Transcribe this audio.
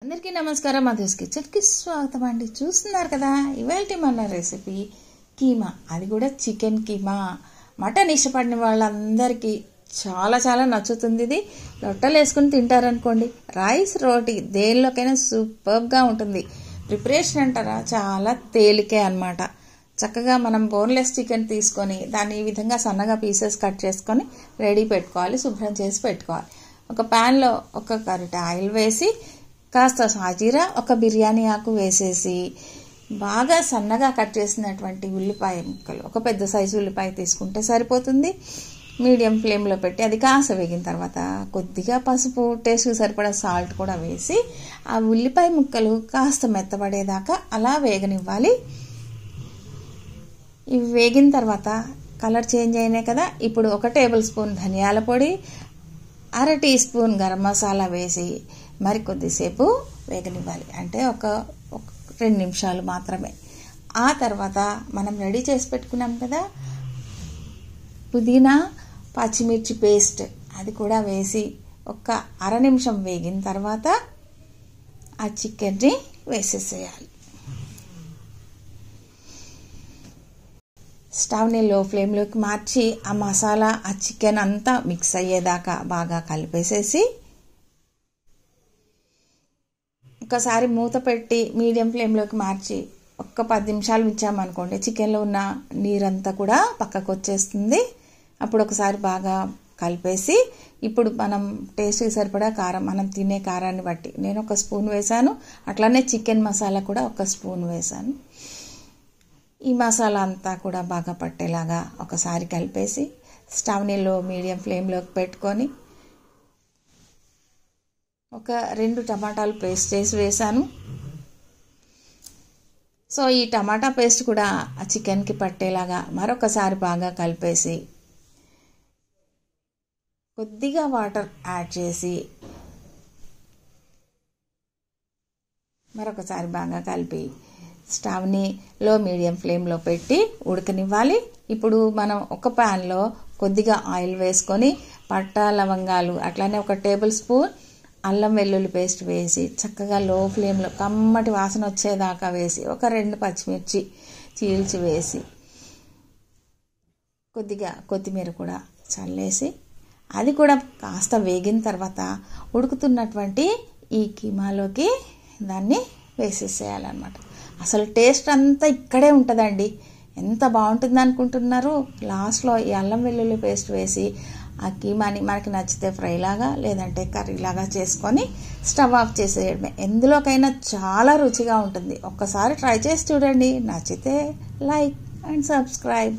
అందరికీ నమస్కారం. మధుస్ కిచెన్కి స్వాగతం అండి. చూస్తున్నారు కదా, ఇవాల్టి మన రెసిపీ కీమా, అది కూడా చికెన్ కీమా. మటన్ ఇష్టపడిన వాళ్ళందరికీ చాలా చాలా నచ్చుతుంది. ఇది లొట్టలు వేసుకుని తింటారనుకోండి, రైస్ రోటీ దేనిలోకైనా సూపర్గా ఉంటుంది. ప్రిపరేషన్ అంటారా, చాలా తేలికే అన్నమాట. చక్కగా మనం బోన్లెస్ చికెన్ తీసుకొని దాన్ని ఈ విధంగా సన్నగా పీసెస్ కట్ చేసుకొని రెడీ పెట్టుకోవాలి, శుభ్రం చేసి పెట్టుకోవాలి. ఒక ప్యాన్లో ఒక గరిట ఆయిల్ వేసి కాస్త సాజీరా, ఒక బిర్యానీ ఆకు వేసేసి బాగా సన్నగా కట్ చేసినటువంటి ఉల్లిపాయ ముక్కలు, ఒక పెద్ద సైజు ఉల్లిపాయ తీసుకుంటే సరిపోతుంది. మీడియం ఫ్లేమ్లో పెట్టి అది కాస్త వేగిన తర్వాత కొద్దిగా పసుపు, టేస్ట్కి సరిపడా సాల్ట్ కూడా వేసి ఆ ఉల్లిపాయ ముక్కలు కాస్త మెత్తబడేదాకా అలా వేగనివ్వాలి. ఇవి వేగిన తర్వాత కలర్ చేంజ్ అయినాయి కదా, ఇప్పుడు 1 టేబుల్ స్పూన్ ధనియాల పొడి, 1/2 టీ స్పూన్ గరం మసాలా వేసి మరి కొద్దిసేపు వేగనివ్వాలి. అంటే ఒక 2 నిమిషాలు మాత్రమే. ఆ తర్వాత మనం రెడీ చేసి పెట్టుకున్నాం కదా పుదీనా పచ్చిమిర్చి పేస్ట్, అది కూడా వేసి ఒక 1/2 నిమిషం వేగిన తర్వాత ఆ చికెన్ని వేసేసేయాలి. స్టవ్ని లో ఫ్లేమ్లోకి మార్చి ఆ మసాలా ఆ చికెన్ అంతా మిక్స్ అయ్యేదాకా బాగా కలిపేసేసి ఒకసారి మూత పెట్టి మీడియం ఫ్లేమ్లోకి మార్చి ఒక్క 10 నిమిషాలు ఉంచామనుకోండి, చికెన్లో ఉన్న నీరంతా కూడా పక్కకు వచ్చేస్తుంది. అప్పుడు ఒకసారి బాగా కలిపేసి ఇప్పుడు మనం టేస్ట్కి సరిపడా కారం, మనం తినే కారాన్ని బట్టి నేను 1 స్పూన్ వేసాను. అట్లానే చికెన్ మసాలా కూడా 1 స్పూన్ వేసాను. ఈ మసాలా అంతా కూడా బాగా పట్టేలాగా ఒకసారి కలిపేసి స్టవ్ని లో మీడియం ఫ్లేమ్లోకి పెట్టుకొని ఒక 2 టమాటాలు పేస్ట్ చేసి వేసాను. సో ఈ టమాటా పేస్ట్ కూడా ఆ చికెన్కి పట్టేలాగా మరొకసారి బాగా కలిపేసి కొద్దిగా వాటర్ యాడ్ చేసి మరొకసారి బాగా కలిపి స్టవ్ని లో మీడియం ఫ్లేమ్లో పెట్టి ఉడకనివ్వాలి. ఇప్పుడు మనం ఒక ప్యాన్లో కొద్దిగా ఆయిల్ వేసుకొని పట్టా లవంగాలు, అట్లానే 1 టేబుల్ స్పూన్ అల్లం వెల్లుల్లి పేస్ట్ వేసి చక్కగా లో ఫ్లేమ్లో కమ్మటి వాసన వచ్చేదాకా వేసి ఒక 2 పచ్చిమిర్చి చీల్చి వేసి కొద్దిగా కొత్తిమీర కూడా చల్లేసి అది కూడా కాస్త వేగిన తర్వాత ఉడుకుతున్నటువంటి ఈ కీమాలోకి దాన్ని వేసేసేయాలన్నమాట. అసలు టేస్ట్ అంతా ఇక్కడే ఉంటుందండి. ఎంత బాగుంటుంది అనుకుంటున్నారు. లాస్ట్లో ఈ అల్లం వెల్లుల్లి పేస్ట్ వేసి ఆ కీమాని మనకి నచ్చితే ఫ్రైలాగా లేదంటే కర్రీలాగా చేసుకొని స్టవ్ ఆఫ్ చేసేయడమే. ఎందులోకైనా చాలా రుచిగా ఉంటుంది. ఒక్కసారి ట్రై చేసి చూడండి. నచ్చితే లైక్ అండ్ సబ్స్క్రైబ్.